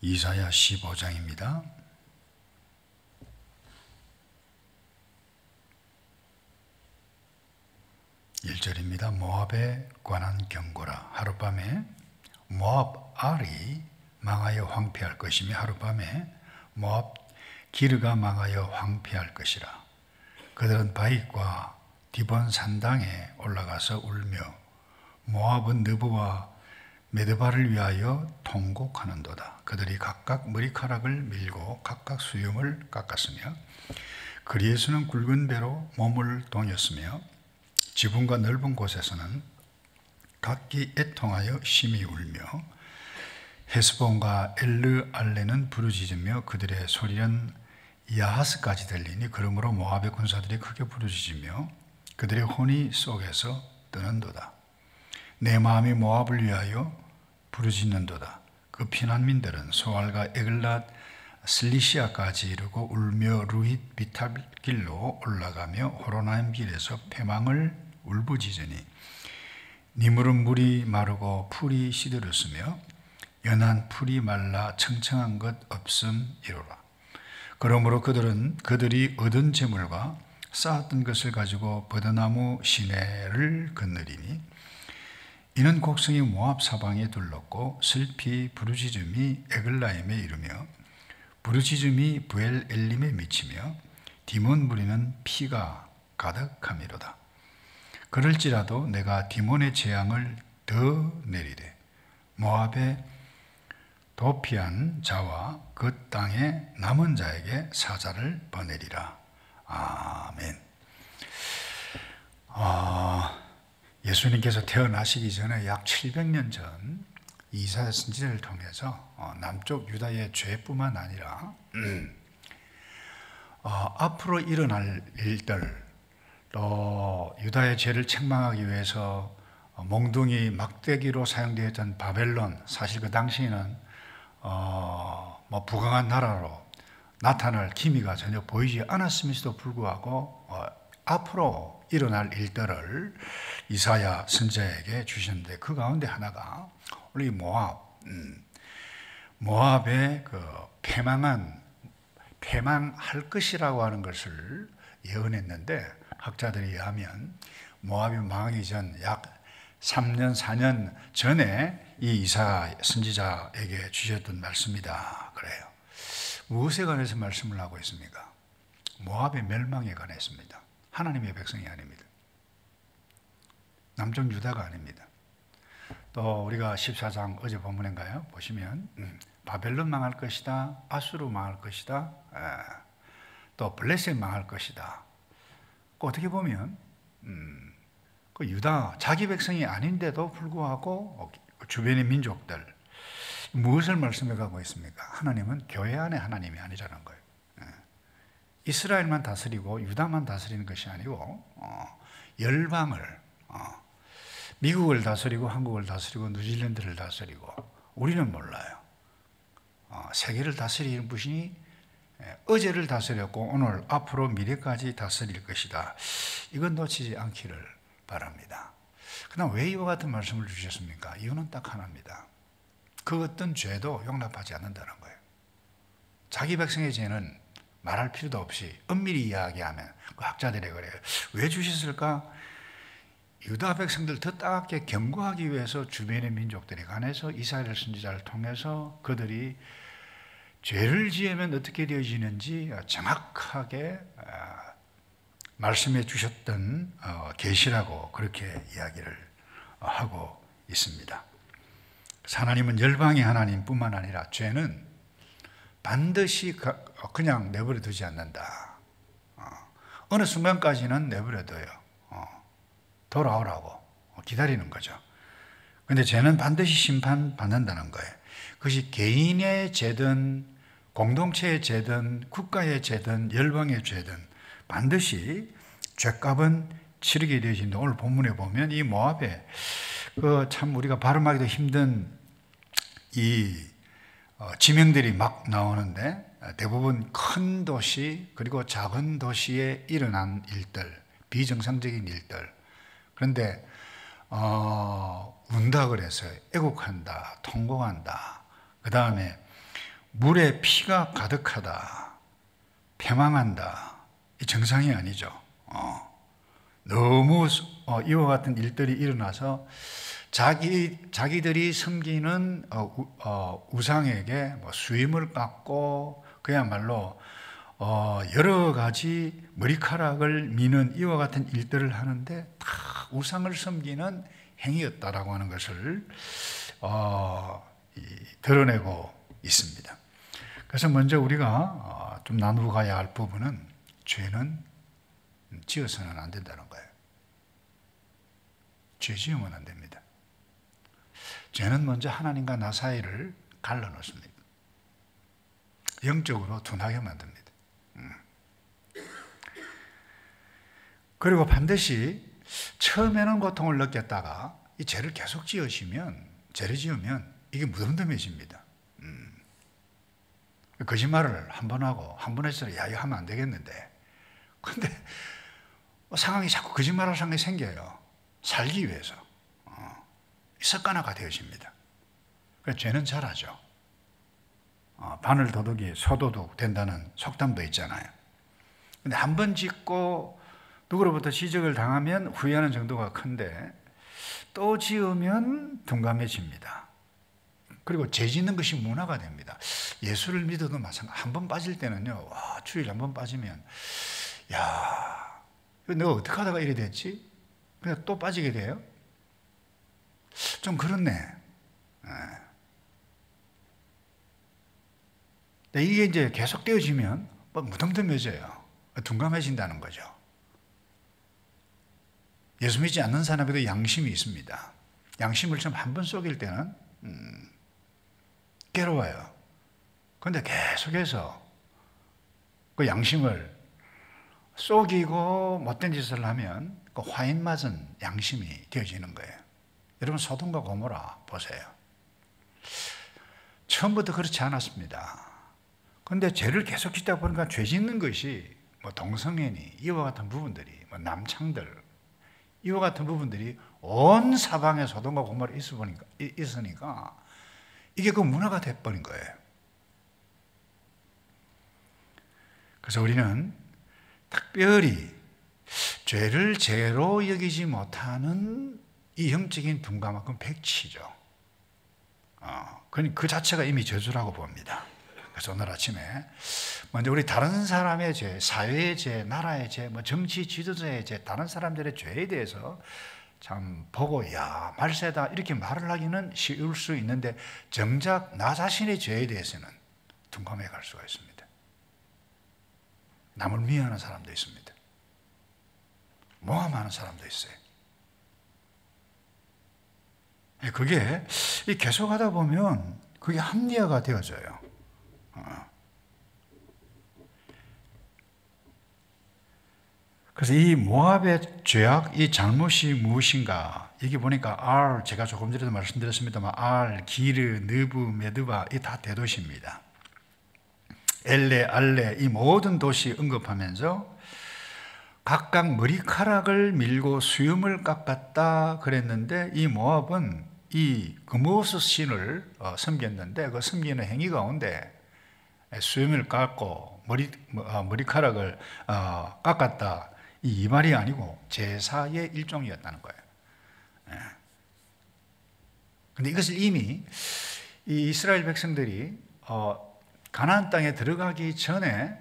이사야 15장입니다. 1절입니다. 모압에 관한 경고라. 하룻밤에 모압 알이 망하여 황폐할 것이며 하룻밤에 모압 기르가 망하여 황폐할 것이라. 그들은 바윗과 디본 산당에 올라가서 울며 모압은 느보와 메드바를 위하여 통곡하는도다. 그들이 각각 머리카락을 밀고 각각 수염을 깎았으며 거리에서는 굵은 배로 몸을 동였으며 지붕과 넓은 곳에서는 각기 애통하여 심히 울며 헤스본과 엘르알레는 부르짖으며 그들의 소리는 야하스까지 들리니 그러므로 모압의 군사들이 크게 부르짖으며 그들의 혼이 속에서 뜨는도다. 내 마음이 모압을 위하여 부르짖는도다. 그 피난민들은 소알과 에글랏 슬리시아까지 이르고 울며 루힛 비탈길로 올라가며 호로나임 길에서 패망을 울부짖으니 니물은 물이 마르고 풀이 시들었으며 연한 풀이 말라 청청한 것 없음이로라. 그러므로 그들이 얻은 재물과 쌓았던 것을 가지고 버드나무 시내를 건너리니 이는 곡성이 모압 사방에 둘렀고 슬피 부르짖음이 에글라임에 이르며 부르짖음이 부엘 엘림에 미치며 디몬 무리는 피가 가득함이로다. 그럴지라도 내가 디몬의 재앙을 더 내리되 모압의 도피한 자와 그 땅의 남은 자에게 사자를 보내리라. 아멘. 예수님께서 태어나시기 전에 약 700년 전 이사야 선지자를 통해서 남쪽 유다의 죄뿐만 아니라 앞으로 일어날 일들, 또 유다의 죄를 책망하기 위해서 몽둥이 막대기로 사용되었던 바벨론, 사실 그 당시에는 부강한 나라로 나타날 기미가 전혀 보이지 않았음에도 불구하고 앞으로 일어날 일들을 이사야 선지자에게 주셨는데 그 가운데 하나가 우리 모압의 그 패망할 것이라고 하는 것을 예언했는데 학자들에 의하면 모압이 망하기 전 약 3년 4년 전에 이 이사야 선지자에게 주셨던 말씀이다 그래요. 무엇에 관해서 말씀을 하고 있습니까? 모압의 멸망에 관했습니다. 하나님의 백성이 아닙니다. 남쪽 유다가 아닙니다. 또 우리가 14장 어제 본문인가요? 보시면 바벨론 망할 것이다, 아수르 망할 것이다, 또 블레셋 망할 것이다. 어떻게 보면 그 유다 자기 백성이 아닌데도 불구하고 주변의 민족들 무엇을 말씀해 가고 있습니까? 하나님은 교회 안의 하나님이 아니라는 거예요. 이스라엘만 다스리고 유다만 다스리는 것이 아니고 열방을 미국을 다스리고 한국을 다스리고 뉴질랜드를 다스리고 우리는 몰라요. 세계를 다스리는 분이 어제를 다스렸고 오늘 앞으로 미래까지 다스릴 것이다. 이건 놓치지 않기를 바랍니다. 그러나 왜 이와 같은 말씀을 주셨습니까? 이유는 딱 하나입니다. 그 어떤 죄도 용납하지 않는다는 거예요. 자기 백성의 죄는 말할 필요도 없이 엄밀히 이야기하면 그 학자들이 그래요. 왜 주셨을까? 유다 백성들 더 따갑게 경고하기 위해서 주변의 민족들에 관해서 이사야 선지자를 통해서 그들이 죄를 지으면 어떻게 되어지는지 정확하게 말씀해 주셨던 계시라고 그렇게 이야기를 하고 있습니다. 하나님은 열방의 하나님뿐만 아니라 죄는 반드시 그냥 내버려 두지 않는다. 어느 순간까지는 내버려 둬요. 돌아오라고 기다리는 거죠. 그런데 죄는 반드시 심판받는다는 거예요. 그것이 개인의 죄든 공동체의 죄든 국가의 죄든 열방의 죄든 반드시 죄값은 치르게 되어진다. 오늘 본문에 보면 이 모압에 참 우리가 발음하기도 힘든 이 지명들이 막 나오는데 대부분 큰 도시 그리고 작은 도시에 일어난 일들, 비정상적인 일들. 그런데 운다 그래서 애국한다, 통곡한다. 그 다음에 물에 피가 가득하다, 패망한다. 이 정상이 아니죠. 너무 이와 같은 일들이 일어나서 자기들이 섬기는 우상에게 수임을 깎고 그야말로 여러 가지 머리카락을 미는 이와 같은 일들을 하는데 다 우상을 섬기는 행위였다라고 하는 것을 드러내고 있습니다. 그래서 먼저 우리가 좀 나누고 가야 할 부분은 죄는 지어서는 안 된다는 거예요. 죄 지으면 안 됩니다. 죄는 먼저 하나님과 나 사이를 갈라놓습니다. 영적으로 둔하게 만듭니다. 그리고 반드시 처음에는 고통을 느꼈다가 이 죄를 계속 죄를 지으면 이게 무덤덤해집니다. 거짓말을 한 번 하고 한 번 했으니 이거 하면 안 되겠는데, 근데 상황이 자꾸 거짓말할 상황이 생겨요. 살기 위해서 습관화가 되어집니다. 그래서 죄는 잘하죠. 바늘 도둑이 소도둑 된다는 속담도 있잖아요. 근데 한 번 짓고 누구로부터 지적을 당하면 후회하는 정도가 큰데 또 지으면 둔감해집니다. 그리고 죄 짓는 것이 문화가 됩니다. 예수를 믿어도 마찬가지. 한 번 빠질 때는요, 주일 한 번 빠지면, 내가 어떻게 하다가 이래 됐지? 그냥 또 빠지게 돼요? 좀 그렇네. 이게 이제 계속 되어지면 무덤덤해져요. 둔감해진다는 거죠. 예수 믿지 않는 사람에도 양심이 있습니다. 양심을 좀 한 번 속일 때는 괴로워요. 그런데 계속해서 그 양심을 속이고 못된 짓을 하면 그 화인 맞은 양심이 되어지는 거예요. 여러분 소돔과 고모라 보세요. 처음부터 그렇지 않았습니다. 그런데 죄를 계속 짓다 보니까 죄 짓는 것이 동성애니 이와 같은 부분들이 남창들 이와 같은 부분들이 온 사방에 소돔과 고모라 있으니까 이게 그 문화가 돼버린 거예요. 그래서 우리는 특별히 죄를 죄로 여기지 못하는 이 영적인 둔감함은 백치죠. 그 자체가 이미 저주라고 봅니다. 그래서 오늘 아침에 먼저 우리 다른 사람의 죄, 사회의 죄, 나라의 죄, 정치 지도자의 죄, 다른 사람들의 죄에 대해서 참 보고 말세다 이렇게 말을 하기는 쉬울 수 있는데 정작 나 자신의 죄에 대해서는 둔감해 갈 수가 있습니다. 남을 미워하는 사람도 있습니다. 모함하는 사람도 있어요. 그게 계속하다 보면 그게 합리화가 되어져요. 그래서 이 모압의 죄악, 이 잘못이 무엇인가? 여기 보니까 제가 조금 전에도 말씀드렸습니다만 기르, 느브, 메드바 이 다 대도시입니다. 엘레, 알레 이 모든 도시 언급하면서 각각 머리카락을 밀고 수염을 깎았다 그랬는데 이 모압은 이 그모스 신을 섬겼는데 그 섬기는 행위 가운데 수염을 깎고 머리카락을 깎았다 이 말이 아니고 제사의 일종이었다는 거예요. 그런데 이것을 이미 이 이스라엘 백성들이 가나안 땅에 들어가기 전에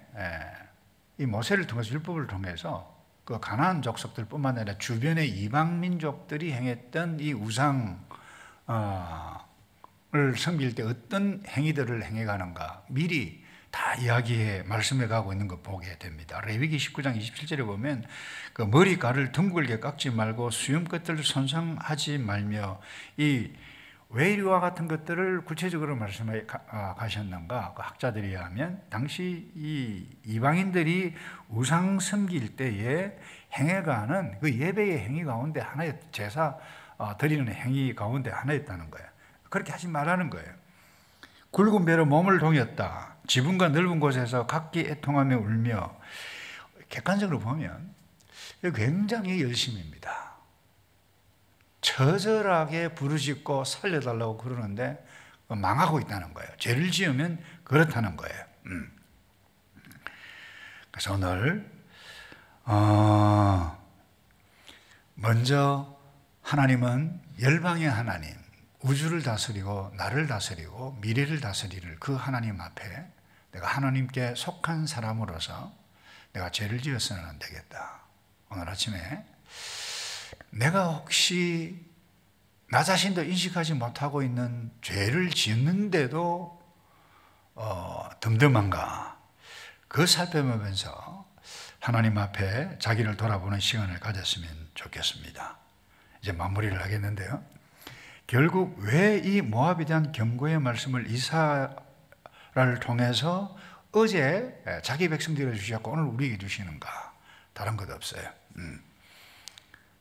이 모세를 통해서 율법을 통해서 그 가나안 족속들뿐만 아니라 주변의 이방 민족들이 행했던 이 우상을 섬길 때 어떤 행위들을 행해가는가 미리 다 이야기해 말씀해 가고 있는 거 보게 됩니다. 레위기 19장 27절에 보면 그 머리카락을 둥글게 깎지 말고 수염끝을 손상하지 말며 이 왜 이와 같은 것들을 구체적으로 말씀해 가셨는가? 그 학자들이 하면 당시 이 이방인들이 우상 섬길 때에 행해가는 그 예배의 행위 가운데 하나의 제사 드리는 행위 가운데 하나였다는 거예요. 그렇게 하지 말라는 거예요. 굵은 배로 몸을 동였다. 지붕과 넓은 곳에서 각기 애통하며 울며. 객관적으로 보면 굉장히 열심입니다. 처절하게 부르짖고 살려달라고 그러는데 망하고 있다는 거예요. 죄를 지으면 그렇다는 거예요. 그래서 오늘 먼저 하나님은 열방의 하나님, 우주를 다스리고 나를 다스리고 미래를 다스리를 그 하나님 앞에 내가 하나님께 속한 사람으로서 내가 죄를 지어서는 안 되겠다. 오늘 아침에 내가 혹시 나 자신도 인식하지 못하고 있는 죄를 짓는데도 덤덤한가, 그 살펴보면서 하나님 앞에 자기를 돌아보는 시간을 가졌으면 좋겠습니다. 이제 마무리를 하겠는데요. 결국 왜 이 모압에 대한 경고의 말씀을 이사야를 통해서 어제 자기 백성들에게 주셨고 오늘 우리에게 주시는가? 다른 것 없어요.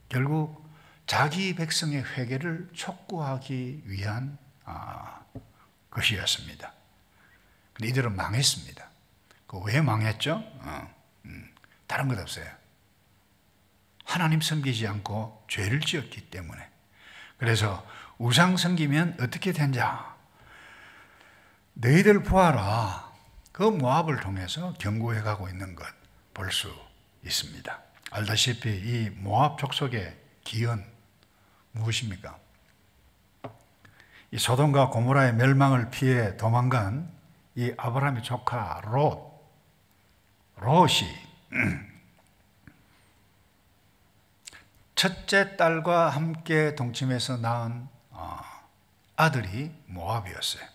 결국 자기 백성의 회개를 촉구하기 위한 것이었습니다. 근데 이들은 망했습니다. 왜 망했죠? 다른 것 없어요. 하나님 섬기지 않고 죄를 지었기 때문에. 그래서 우상 섬기면 어떻게 된자? 너희들 보아라. 그 모압을 통해서 경고해 가고 있는 것 볼 수 있습니다. 알다시피 이 모압 족속의 기원 무엇입니까? 이 소돔과 고모라의 멸망을 피해 도망간 이 아브라함의 조카 롯이 첫째 딸과 함께 동침해서 낳은 아들이 모압이었어요.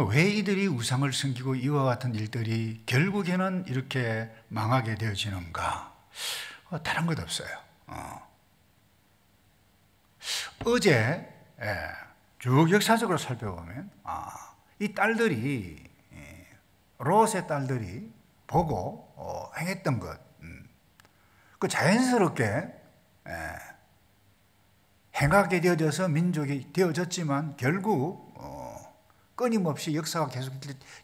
왜 이들이 우상을 섬기고 이와 같은 일들이 결국에는 이렇게 망하게 되어지는가? 다른 것 없어요. 어제 쭉 역사적으로 살펴보면 이 딸들이, 롯의 딸들이 보고 행했던 것, 그 자연스럽게 행하게 되어져서 민족이 되어졌지만 결국 끊임없이 역사가 계속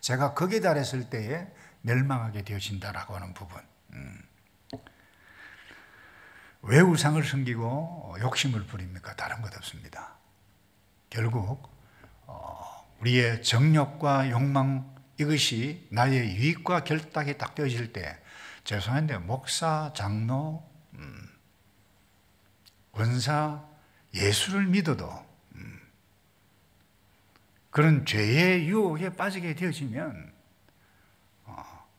제가 거기에 달했을 때에 멸망하게 되어진다라고 하는 부분. 왜 우상을 섬기고 욕심을 부립니까? 다른 것 없습니다. 결국 우리의 정욕과 욕망, 이것이 나의 유익과 결탁이 딱 되어질 때, 죄송한데 목사, 장로, 권사, 예수를 믿어도 그런 죄의 유혹에 빠지게 되어지면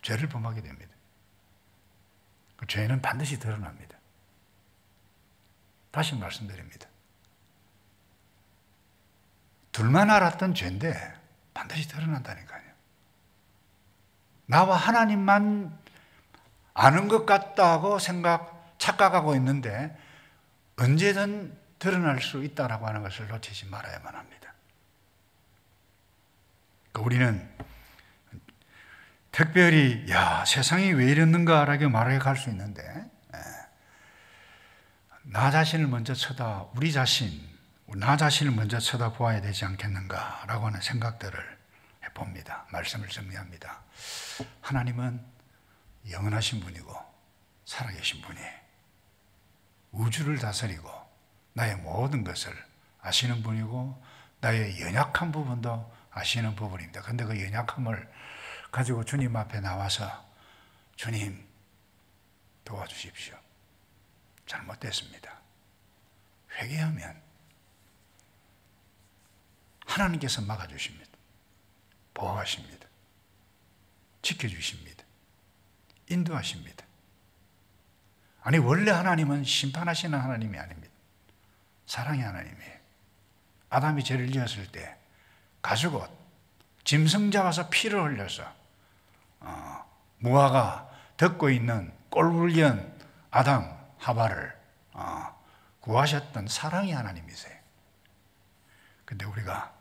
죄를 범하게 됩니다. 그 죄는 반드시 드러납니다. 다시 말씀드립니다. 둘만 알았던 죄인데 반드시 드러난다니까요. 나와 하나님만 아는 것 같다고 착각하고 있는데 언제든 드러날 수 있다라고 하는 것을 놓치지 말아야만 합니다. 우리는 특별히 세상이 왜 이랬는가라고 말해갈 수 있는데, 나 자신을 먼저 나 자신을 먼저 쳐다보아야 되지 않겠는가라고 하는 생각들을 해봅니다. 말씀을 정리합니다. 하나님은 영원하신 분이고 살아계신 분이에요. 우주를 다스리고 나의 모든 것을 아시는 분이고 나의 연약한 부분도 아시는 부분입니다. 그런데 그 연약함을 가지고 주님 앞에 나와서 주님 도와주십시오. 잘못됐습니다. 회개하면 하나님께서 막아주십니다. 보호하십니다. 지켜주십니다. 인도하십니다. 아니 원래 하나님은 심판하시는 하나님이 아닙니다. 사랑의 하나님이에요. 아담이 죄를 지었을 때 가죽옷, 짐승 잡아서 피를 흘려서 무화과 덮고 있는 꼴불견 아담 하바를 구하셨던 사랑의 하나님이세요. 근데 우리가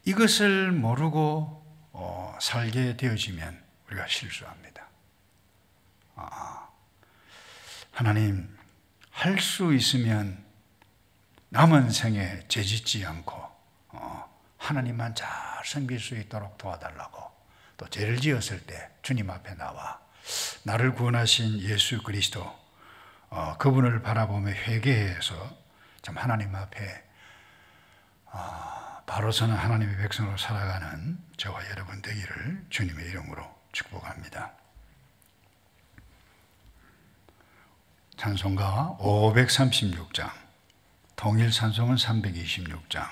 이것을 모르고 살게 되어지면 우리가 실수합니다. 하나님, 할 수 있으면 남은 생에 죄짓지 않고 하나님만 잘 섬길 수 있도록 도와달라고, 또 죄를 지었을 때 주님 앞에 나와 나를 구원하신 예수 그리스도 그분을 바라보며 회개해서 참 하나님 앞에 바로서는 하나님의 백성으로 살아가는 저와 여러분 되기를 주님의 이름으로 축복합니다. 찬송가 536장, 통일 찬송은 326장,